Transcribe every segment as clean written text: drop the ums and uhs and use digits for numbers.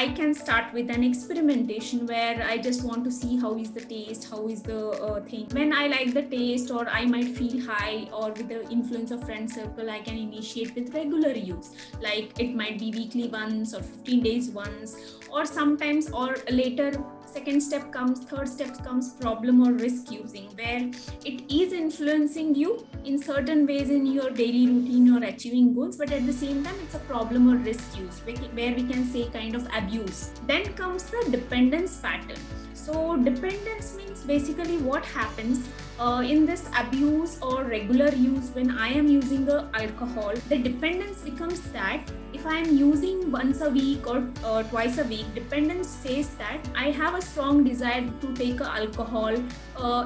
I can start with an experimentation where I just want to see how is the taste, how is the thing. When I like the taste, or I might feel high, or with the influence of friend circle, I can initiate with regular use. Like it might be weekly once or 15 days once, or sometimes, or later, second step comes, third step comes problem or risk using, where it is influencing you in certain ways in your daily routine or achieving goals, but at the same time it's a problem or risk use, where we can say kind of abuse. Then comes the dependence pattern. So dependence means basically what happens in this abuse or regular use. When I am using the alcohol, the dependence becomes that if I am using once a week or twice a week, dependence says that I have a strong desire to take alcohol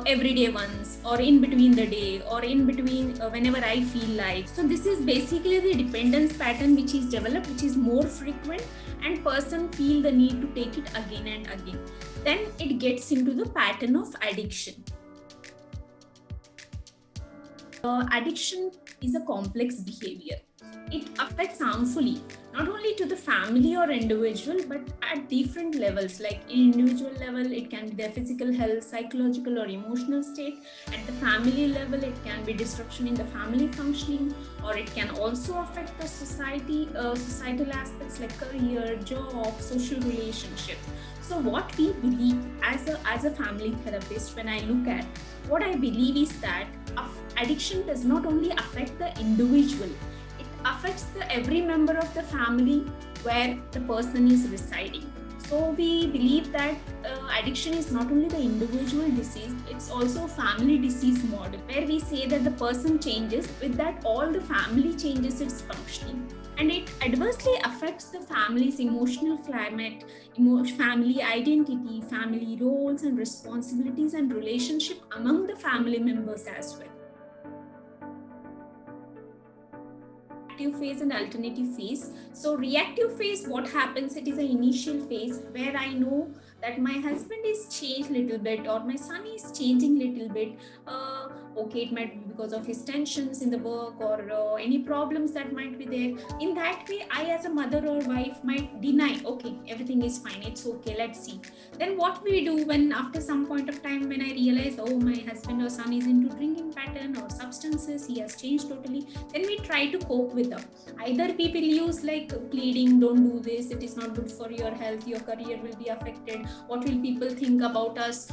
every day once, or in between the day, or in between whenever I feel like. So this is basically the dependence pattern which is developed, which is more frequent, and person feel the need to take it again and again. Then it gets into the pattern of addiction. Addiction is a complex behavior. It affects harmfully not only to the family or individual, but at different levels. Like in individual level, it can be their physical health, psychological or emotional state. At the family level, it can be disruption in the family functioning, or it can also affect the societal aspects like career, job, social relationships. So what we believe as a family therapist, when I look at what I believe is that addiction does not only affect the individual, it affects every member of the family where the person is residing. So we believe that addiction is not only the individual disease, it's also family disease model, where we say that the person changes, with that all the family changes its functioning. And it adversely affects the family's emotional climate, family identity, family roles and responsibilities, and relationship among the family members as well. Reactive phase and alternative phase. So reactive phase, what happens, it is an initial phase where I know that my husband is changed little bit, or my son is changing little bit. Okay, it might be because of his tensions in the work, or any problems that might be there. In that way, I as a mother or wife might deny, okay, everything is fine, it's okay, let's see. Then what we do, when after some point of time, when I realize, oh, my husband or son is into drinking pattern or substances, he has changed totally, then we try to cope with them. Either people use like pleading, don't do this, it is not good for your health, your career will be affected, what will people think about us,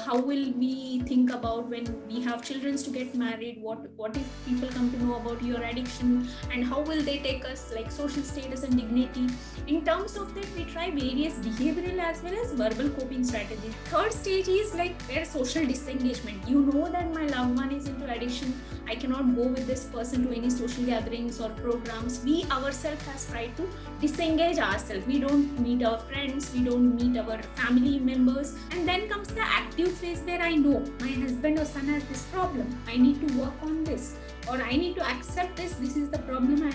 how will we think about when we have children to get married, what if people come to know about your addiction, and how will they take us, like social status and dignity. In terms of that, we try various behavioral as well as verbal coping strategies. Third stage is like where social disengagement. You know that my loved one is into addiction, I cannot go with this person to any social gatherings or programs. We ourselves has tried to disengage ourselves. We don't meet our friends, we don't meet our family members. And then comes the active phase, where I know my husband or son has this problem, I need to work on this, or I need to accept this is the problem.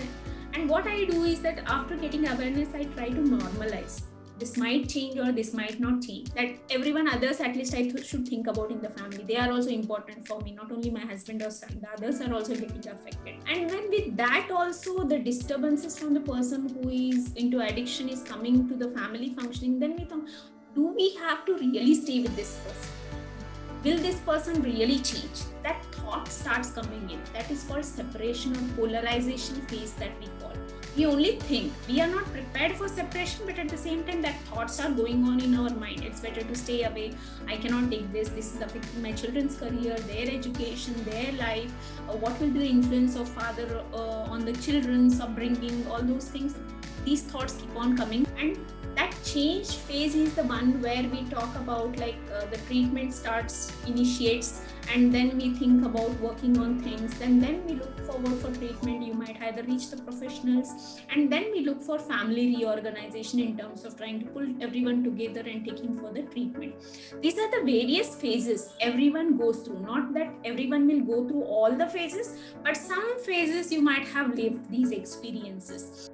And what I do is that after getting awareness, I try to normalize. This might change or this might not change. That everyone others, at least I should think about in the family. They are also important for me, not only my husband or son. The others are also getting affected. And when with that also the disturbances from the person who is into addiction is coming to the family functioning, then we think, do we have to really stay with this person? Will this person really change? That thought starts coming in. That is called separation or polarization phase that we call. We only think, we are not prepared for separation, but at the same time that thoughts are going on in our mind. It's better to stay away, I cannot take this is affecting my children's career, their education, their life, what will be the influence of father on the children's upbringing, all those things. These thoughts keep on coming, and that change phase is the one where we talk about like the treatment initiates, and then we think about working on things, and then we look forward for treatment. You might either reach the professionals, and then we look for family reorganization in terms of trying to pull everyone together and taking for the treatment. These are the various phases everyone goes through. Not that everyone will go through all the phases, but some phases you might have lived these experiences.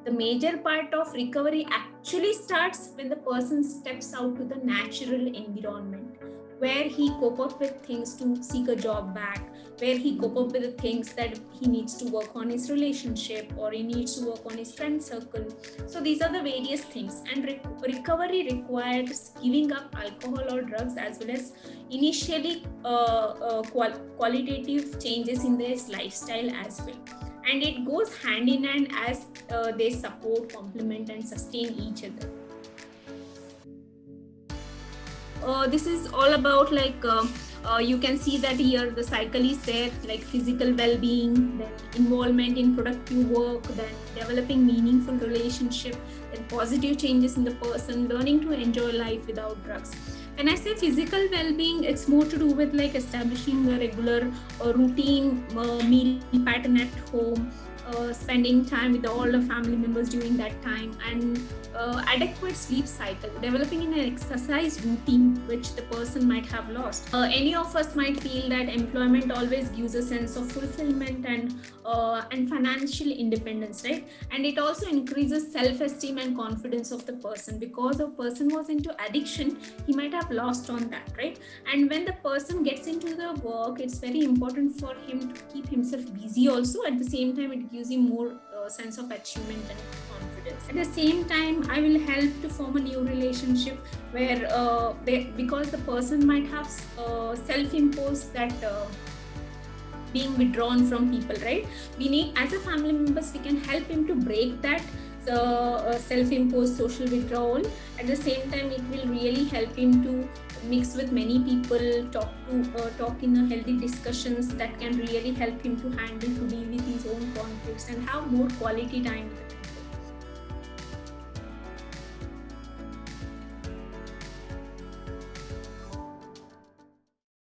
The major part of recovery actually starts when the person steps out to the natural environment, where he cope up with things to seek a job back, where he cope up with the things that he needs to work on his relationship or he needs to work on his friend circle. So these are the various things, and recovery requires giving up alcohol or drugs, as well as initially qualitative changes in their lifestyle as well. And it goes hand in hand as they support, complement, and sustain each other. This is all about you can see that here the cycle is there, like physical well-being, then involvement in productive work, then developing meaningful relationship, then positive changes in the person, learning to enjoy life without drugs. When I say physical well-being, it's more to do with like establishing a regular routine meal pattern at home, spending time with all the family members during that time, and adequate sleep cycle, developing an exercise routine which the person might have lost. Any of us might feel that employment always gives a sense of fulfillment and financial independence, right? And it also increases self-esteem and confidence of the person, because a person was into addiction, he might have lost on that, right? And when the person gets into the work, it's very important for him to keep himself busy also. At the same time, it gives him more sense of achievement and confidence. At the same time, I will help to form a new relationship where because the person might have self-imposed that being withdrawn from people, right? We need, as a family members, we can help him to break that self-imposed social withdrawal. At the same time, it will really help him to mix with many people, talk in a healthy discussions that can really help him to handle, to deal with his own conflicts and have more quality time with the